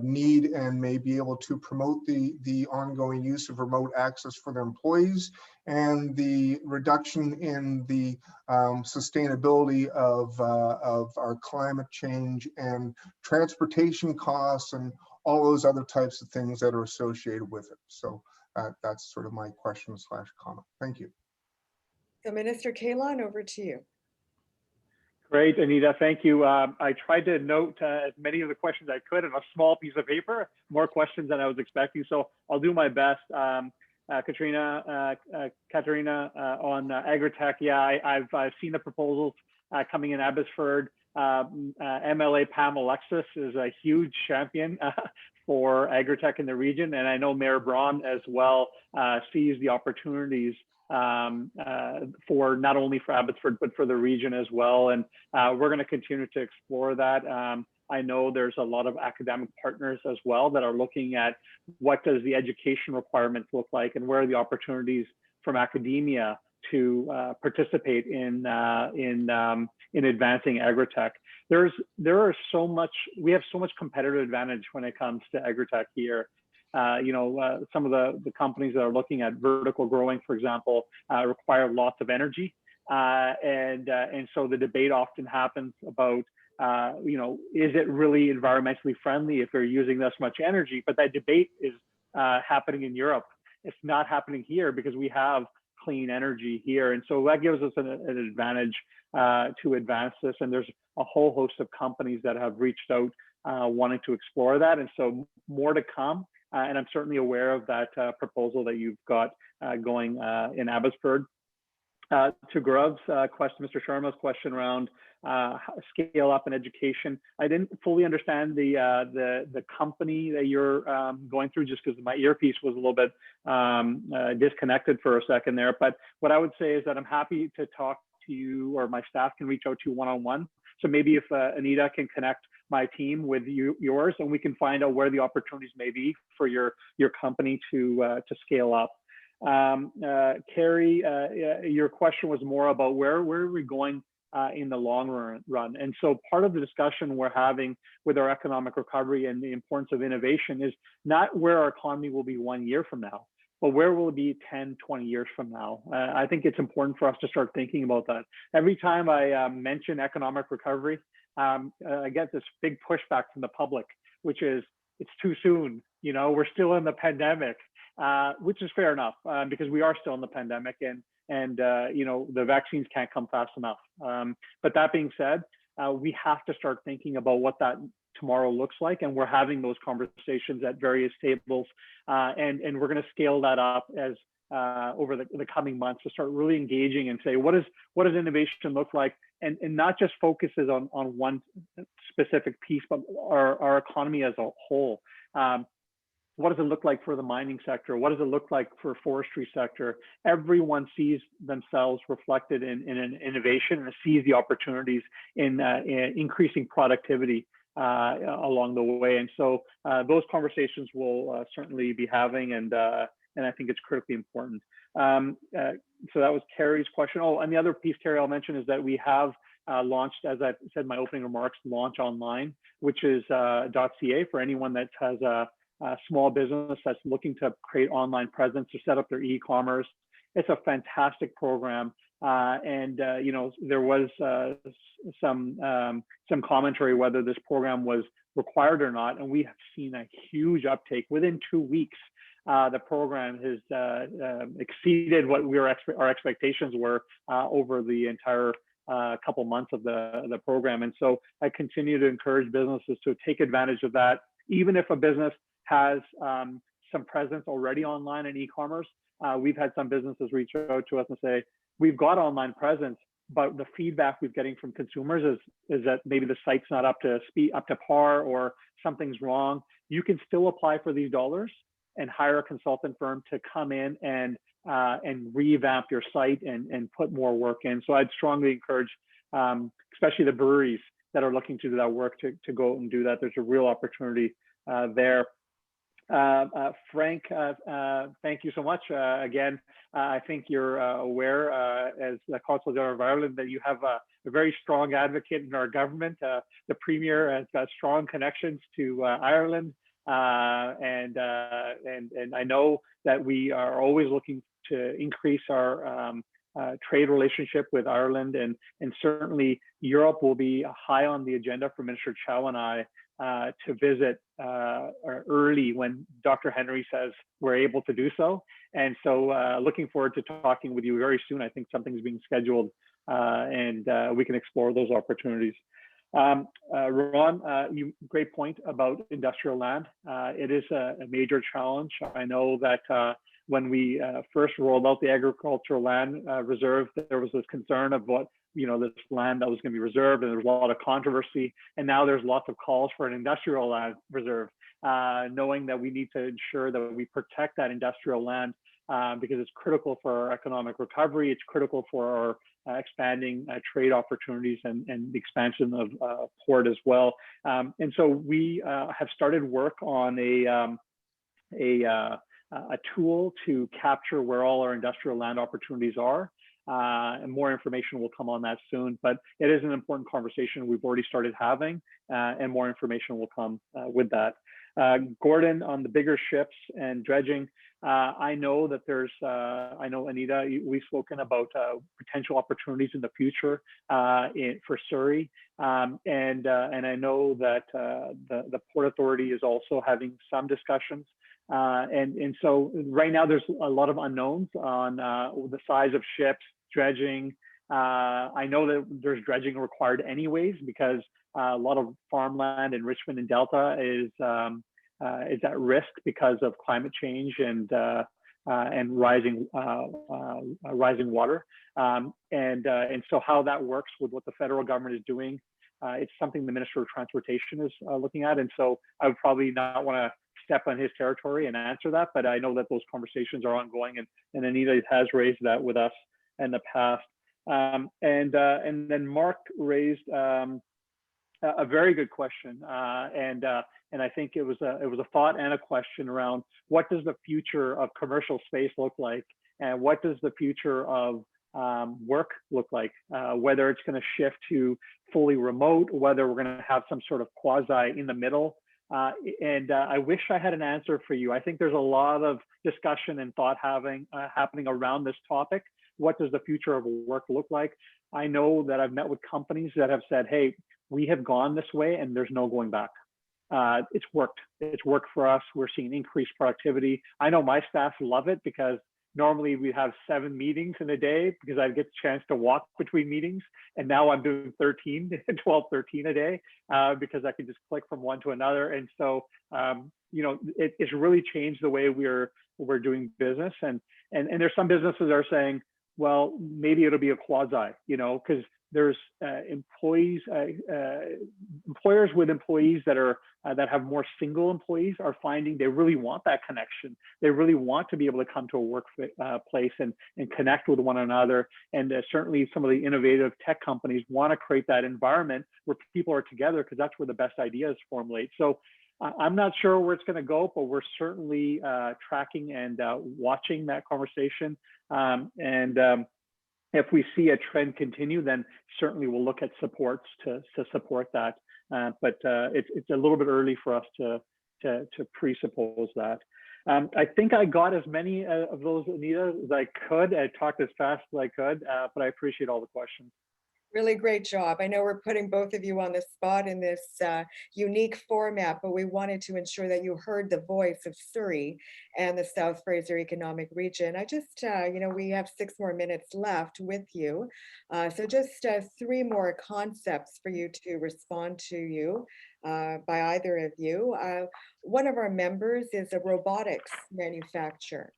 need and may be able to promote the ongoing use of remote access for their employees, and the reduction in the sustainability of our climate change and transportation costs and all those other types of things that are associated with it? So that's sort of my question / comment. Thank you. So Minister Kahlon, over to you. Great, Anita, thank you. I tried to note as many of the questions I could on a small piece of paper, more questions than I was expecting, so I'll do my best. Katerina, on agritech, yeah, I've seen the proposals coming in Abbotsford. MLA Pam Alexis is a huge champion for agritech in the region, and I know Mayor Braun as well sees the opportunities for not only for Abbotsford, but for the region as well. And we're going to continue to explore that. I know there's a lot of academic partners as well that are looking at what does the education requirements look like and where are the opportunities from academia to participate in advancing agritech. We have so much competitive advantage when it comes to agritech here. Some of the companies that are looking at vertical growing, for example, require lots of energy. And so the debate often happens about, is it really environmentally friendly if you're using this much energy? But that debate is happening in Europe. It's not happening here because we have clean energy here. And so that gives us an advantage to advance this. And there's a whole host of companies that have reached out wanting to explore that. And so more to come. And I'm certainly aware of that proposal that you've got going in Abbotsford. To Gaurav's question, Mr. Sharma's question around scale up in education, I didn't fully understand the company that you're going through, just because my earpiece was a little bit disconnected for a second there. But what I would say is that I'm happy to talk to you, or my staff can reach out to you one-on-one. So maybe if Anita can connect my team with yours, and we can find out where the opportunities may be for your company to scale up. Carrie, your question was more about where are we going in the long run. And so part of the discussion we're having with our economic recovery and the importance of innovation is not where our economy will be 1 year from now, but where will it be 10, 20 years from now? I think it's important for us to start thinking about that. Every time I mention economic recovery, I get this big pushback from the public, which is, it's too soon. We're still in the pandemic. Which is fair enough, because we are still in the pandemic, and the vaccines can't come fast enough. But that being said, we have to start thinking about what that tomorrow looks like, and we're having those conversations at various tables, and we're going to scale that up as over the coming months to start really engaging and say, what does innovation look like, and not just focuses on one specific piece, but our economy as a whole. What does it look like for the mining sector? What does it look like for forestry sector? Everyone sees themselves reflected in an innovation and sees the opportunities in increasing productivity along the way. And so those conversations we'll certainly be having, and I think it's critically important. So that was Carrie's question. Oh, and the other piece, Carrie, I'll mention is that we have launched, as I said in my opening remarks, Launch Online, which is .ca for anyone that has a small business that's looking to create online presence or set up their e-commerce. It's a fantastic program, and there was some commentary whether this program was required or not, and we have seen a huge uptake within 2 weeks. The program has exceeded what our expectations were over the entire couple months of the program, and so I continue to encourage businesses to take advantage of that, even if a business has some presence already online in e-commerce. We've had some businesses reach out to us and say, we've got online presence, but the feedback we're getting from consumers is that maybe the site's not up to par, or something's wrong. You can still apply for these dollars and hire a consultant firm to come in and revamp your site and put more work in. So I'd strongly encourage, especially the breweries that are looking to do that work, to go and do that. There's a real opportunity there. Frank, thank you so much. Again, I think you're aware, as the Consul General of Ireland, that you have a very strong advocate in our government. The Premier has got strong connections to Ireland, and I know that we are always looking to increase our trade relationship with Ireland, and certainly Europe will be high on the agenda for Minister Chow and I to visit early when Dr. Henry says we're able to do so. And so looking forward to talking with you very soon. I think something's being scheduled, and we can explore those opportunities. Ron, great point about industrial land. It is a major challenge. I know that when we first rolled out the agricultural land reserve, there was this concern of what, this land that was going to be reserved, and there was a lot of controversy. And now there's lots of calls for an industrial land reserve, knowing that we need to ensure that we protect that industrial land because it's critical for our economic recovery. It's critical for our expanding trade opportunities and the expansion of port as well. And so we have started work on a tool to capture where all our industrial land opportunities are. And more information will come on that soon, but it is an important conversation we've already started having, and more information will come with that. Gordon, on the bigger ships and dredging, I know that I know Anita, we've spoken about potential opportunities in the future for Surrey. And I know that the Port Authority is also having some discussions. And so right now there's a lot of unknowns on the size of ships, dredging. I know that there's dredging required anyways, because a lot of farmland in Richmond and Delta is at risk because of climate change and rising water. And so how that works with what the federal government is doing, it's something the Minister of Transportation is looking at. And so I would probably not want to step on his territory and answer that, but I know that those conversations are ongoing, and Anita has raised that with us in the past. And then Mark raised a very good question, and I think it was a thought and a question around what does the future of commercial space look like, and what does the future of work look like, whether it's going to shift to fully remote, whether we're going to have some sort of quasi in the middle. And I wish I had an answer for you. I think there's a lot of discussion and thought happening around this topic. What does the future of work look like? I know that I've met with companies that have said, hey, we have gone this way and there's no going back. It's worked. It's worked for us. We're seeing increased productivity. I know my staff love it, because normally we have 7 meetings in a day because I get the chance to walk between meetings. And now I'm doing 13 a day because I can just click from one to another. And so, it's really changed the way we're doing business. And there's some businesses that are saying, well, maybe it'll be a quasi, because there's employers with employees that have more single employees are finding they really want that connection. They really want to be able to come to a workplace and connect with one another. And certainly some of the innovative tech companies want to create that environment where people are together, because that's where the best ideas formulate. So I'm not sure where it's going to go, but we're certainly tracking and watching that conversation. If we see a trend continue, then certainly we'll look at supports to support that. But it's a little bit early for us to presuppose that. I think I got as many of those, Anita, as I could. I talked as fast as I could, but I appreciate all the questions. Really great job. I know we're putting both of you on the spot in this unique format, but we wanted to ensure that you heard the voice of Surrey and the South Fraser Economic Region. I just, we have 6 more minutes left with you. So just 3 more concepts for you to respond to you by either of you. One of our members is a robotics manufacturer,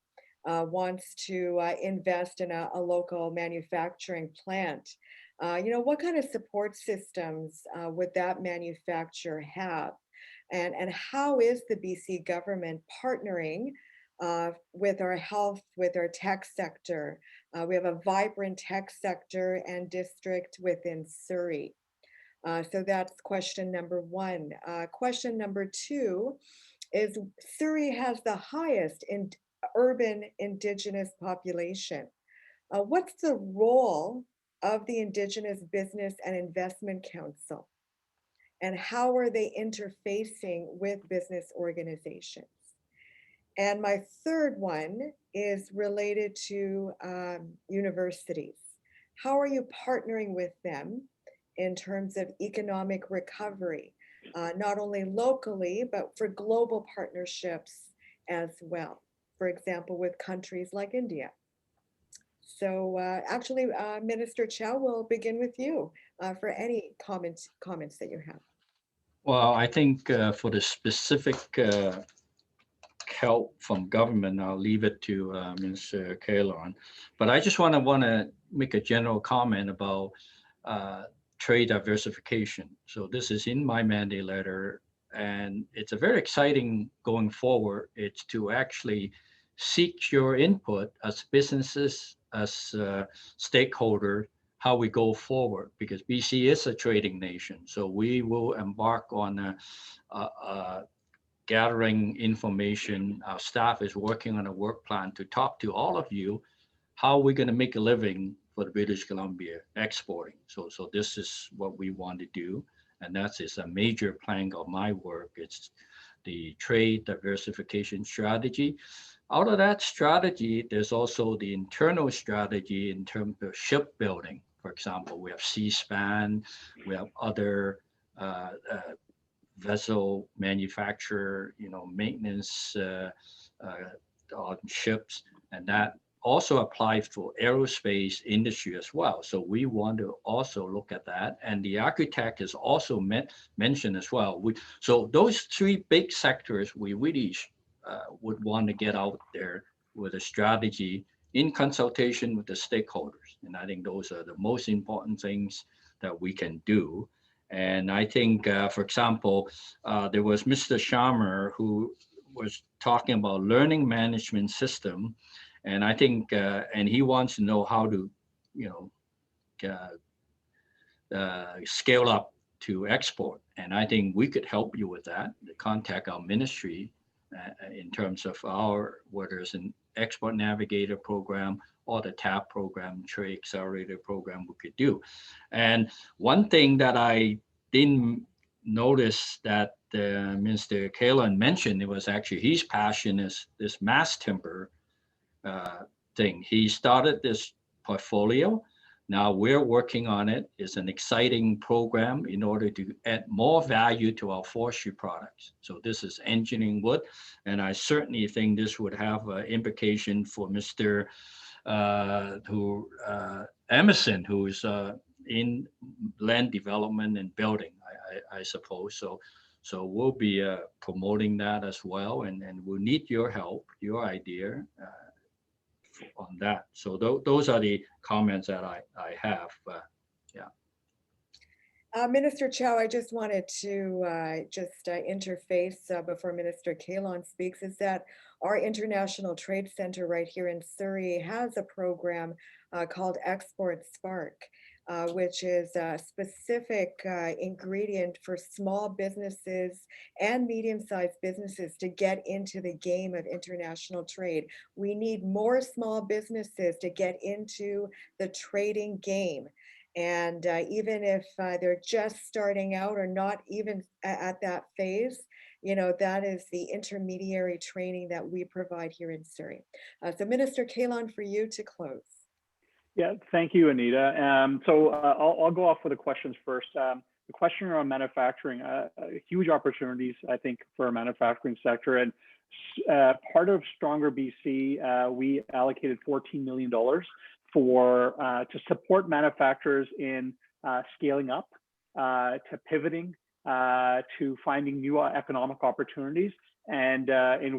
wants to invest in a local manufacturing plant. What kind of support systems would that manufacturer have? And how is the BC government partnering with our health, with our tech sector? We have a vibrant tech sector and district within Surrey. So that's question number 1. Question number 2 is Surrey has the highest urban Indigenous population. What's the role of the Indigenous Business and Investment Council, and how are they interfacing with business organizations? And my third one is related to universities. How are you partnering with them in terms of economic recovery, not only locally, but for global partnerships as well, for example, with countries like India? So actually, Minister Chow, will begin with you for any comments that you have. Well, I think for the specific help from government, I'll leave it to Minister Kahlon. But I just want to make a general comment about trade diversification. So this is in my mandate letter, and it's a very exciting going forward. It's to actually seek your input as businesses, as stakeholders, how we go forward, because BC is a trading nation. So we will embark on gathering information. Our staff is working on a work plan to talk to all of you, how we're going to make a living for the British Columbia exporting. So this is what we want to do. And that is a major plank of my work. It's the trade diversification strategy. Out of that strategy, there's also the internal strategy in terms of shipbuilding. For example, we have C-SPAN, we have other vessel manufacturer, maintenance on ships, and that also applies for aerospace industry as well. So we want to also look at that, and the architect is also mentioned as well. So those three big sectors, we really would want to get out there with a strategy in consultation with the stakeholders, and I think those are the most important things that we can do. And I think, for example, there was Mr. Sharma who was talking about learning management system. And I think, and he wants to know how to, scale up to export. And I think we could help you with that. Contact our ministry in terms of whether it's an Export Navigator program or the TAP program, Trade Accelerator program we could do. And one thing that I didn't notice that Mr. Kahlon mentioned, it was actually his passion is this mass timber thing. He started this portfolio. Now we're working on it. It's an exciting program in order to add more value to our forestry products. So this is engineering wood, and I certainly think this would have an implication for Mr. Emerson, who is in land development and building, I suppose. So we'll be promoting that as well, and we'll need your help, your idea on that. So those are the comments that I have. Minister Chow, I just wanted to interface before Minister Kahlon speaks, is that our International Trade Center right here in Surrey has a program called Export Spark, which is a specific ingredient for small businesses and medium-sized businesses to get into the game of international trade. We need more small businesses to get into the trading game. And even if they're just starting out or not even at that phase, that is the intermediary training that we provide here in Surrey. So Minister Kahlon, for you to close. Yeah, thank you, Anita. So I'll go off with the questions first. The question around manufacturing, huge opportunities, I think, for our manufacturing sector. And part of Stronger BC, we allocated $14 million to support manufacturers in scaling up, to pivoting, to finding new economic opportunities. And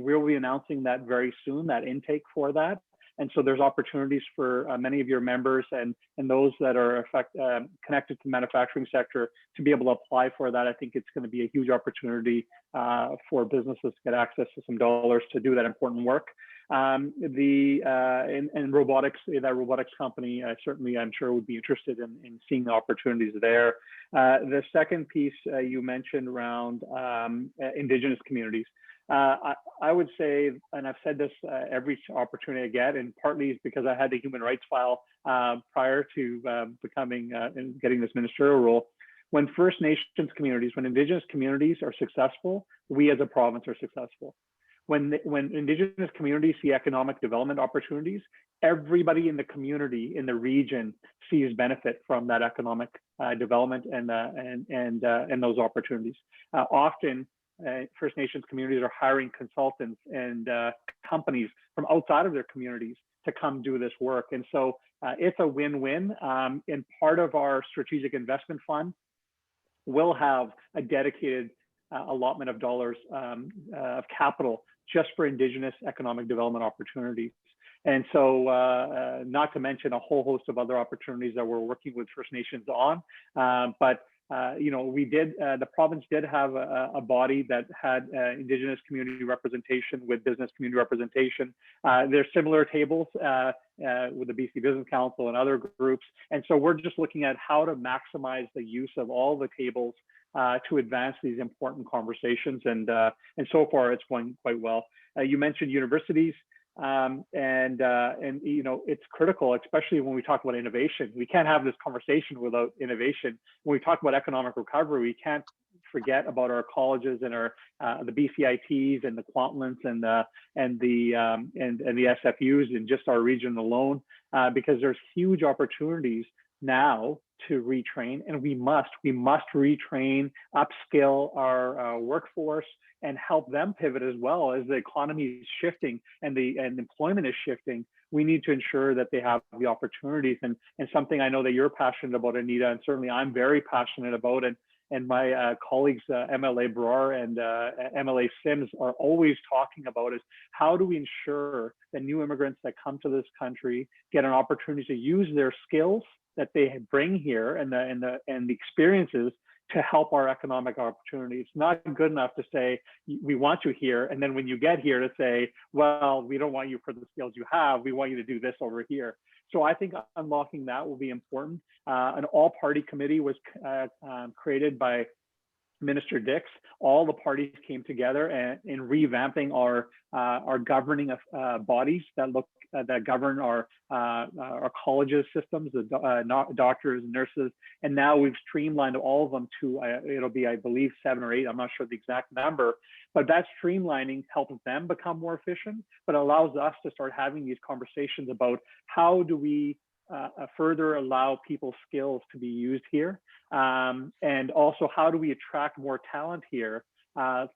we'll be announcing that very soon, that intake for that. And so there's opportunities for many of your members and those that are connected to the manufacturing sector to be able to apply for that. I think it's going to be a huge opportunity for businesses to get access to some dollars to do that important work. And robotics, that robotics company, certainly I'm sure would be interested in seeing the opportunities there. The second piece you mentioned around Indigenous communities. I would say, and I've said this every opportunity I get, and partly is because I had the human rights file prior to becoming and getting this ministerial role. When First Nations communities, when Indigenous communities are successful, we as a province are successful. When Indigenous communities see economic development opportunities, everybody in the community, in the region, sees benefit from that economic development and those opportunities. Often, First Nations communities are hiring consultants and companies from outside of their communities to come do this work. And so it's a win-win. And part of our strategic investment fund will have a dedicated allotment of dollars of capital just for Indigenous economic development opportunities. And so not to mention a whole host of other opportunities that we're working with First Nations on. The province did have a body that had Indigenous community representation with business community representation. There's similar tables with the BC Business Council and other groups. And so we're just looking at how to maximize the use of all the tables to advance these important conversations. And so far it's going quite well. You mentioned universities. It's critical, especially when we talk about innovation. We can't have this conversation without innovation. When we talk about economic recovery, we can't forget about our colleges and our the BCITs and the Kwantlands and the SFUs in just our region alone, because there's huge opportunities now to retrain, and we must retrain, upskill our workforce, and help them pivot as well. As the economy is shifting and employment is shifting, we need to ensure that they have the opportunities, and something I know that you're passionate about, Anita, and certainly I'm very passionate about, and my colleagues, MLA Brar and MLA Sims, are always talking about, is how do we ensure that new immigrants that come to this country get an opportunity to use their skills that they bring here and the experiences to help our economic opportunity. It's not good enough to say, we want you here, and then when you get here to say, well, we don't want you for the skills you have, we want you to do this over here. So I think unlocking that will be important. An all-party committee was created by Minister Dix. All the parties came together in revamping our governing bodies that govern our colleges systems, the doctors and nurses, and now we've streamlined all of them to it'll be, I believe, 7 or 8. I'm not sure the exact number, but that streamlining helps them become more efficient, but allows us to start having these conversations about how do we further allow people's skills to be used here, and also how do we attract more talent here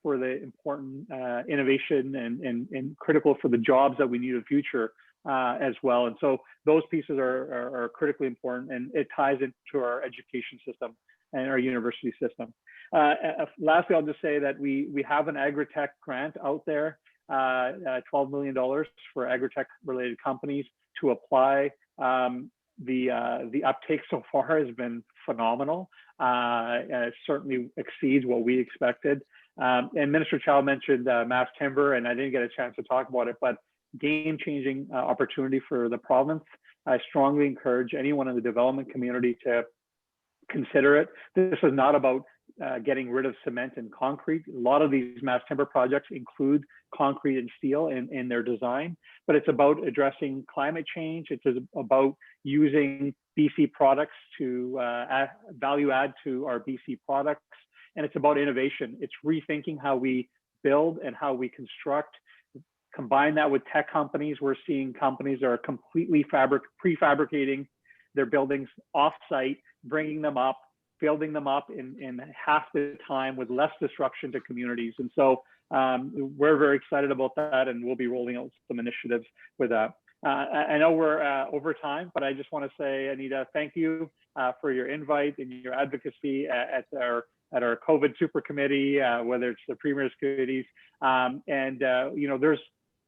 for the important innovation and critical for the jobs that we need in the future as well. And so those pieces are critically important, and it ties into our education system and our university system. Lastly, I'll just say that we have an agri-tech grant out there, $12 million for agri-tech related companies to apply. The uptake so far has been phenomenal. It certainly exceeds what we expected. And Minister Chow mentioned mass timber, and I didn't get a chance to talk about it, but game-changing opportunity for the province. I strongly encourage anyone in the development community to consider it. This is not about getting rid of cement and concrete. A lot of these mass timber projects include concrete and steel in their design, but it's about addressing climate change. It's about using BC products to value add to our BC products. And it's about innovation. It's rethinking how we build and how we construct. Combine that with tech companies. We're seeing companies that are completely prefabricating their buildings off-site, bringing them up, building them up in half the time with less disruption to communities. And so we're very excited about that, and we'll be rolling out some initiatives with that. I know we're over time, but I just want to say, Anita, thank you for your invite and your advocacy at our COVID super committee, whether it's the Premier's committees. You know, there's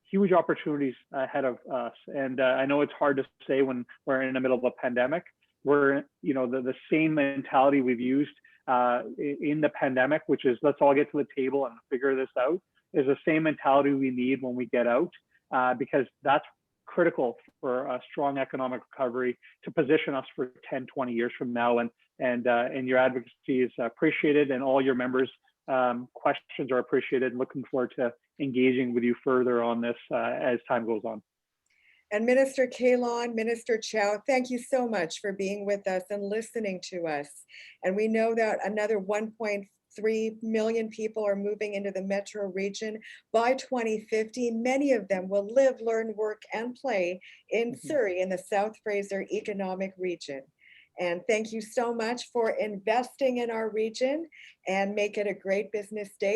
huge opportunities ahead of us. And I know it's hard to say when we're in the middle of a pandemic. We're, you know, the same mentality we've used in the pandemic, which is let's all get to the table and figure this out, is the same mentality we need when we get out, because that's critical for a strong economic recovery to position us for 10, 20 years from now. And your advocacy is appreciated, and all your members' questions are appreciated. Looking forward to engaging with you further on this as time goes on. And Minister Kahlon, Minister Chow, thank you so much for being with us and listening to us. And we know that another 1.3 million people are moving into the metro region by 2050. Many of them will live, learn, work, and play in Surrey, in the South Fraser economic region. And thank you so much for investing in our region, and make it a great business day.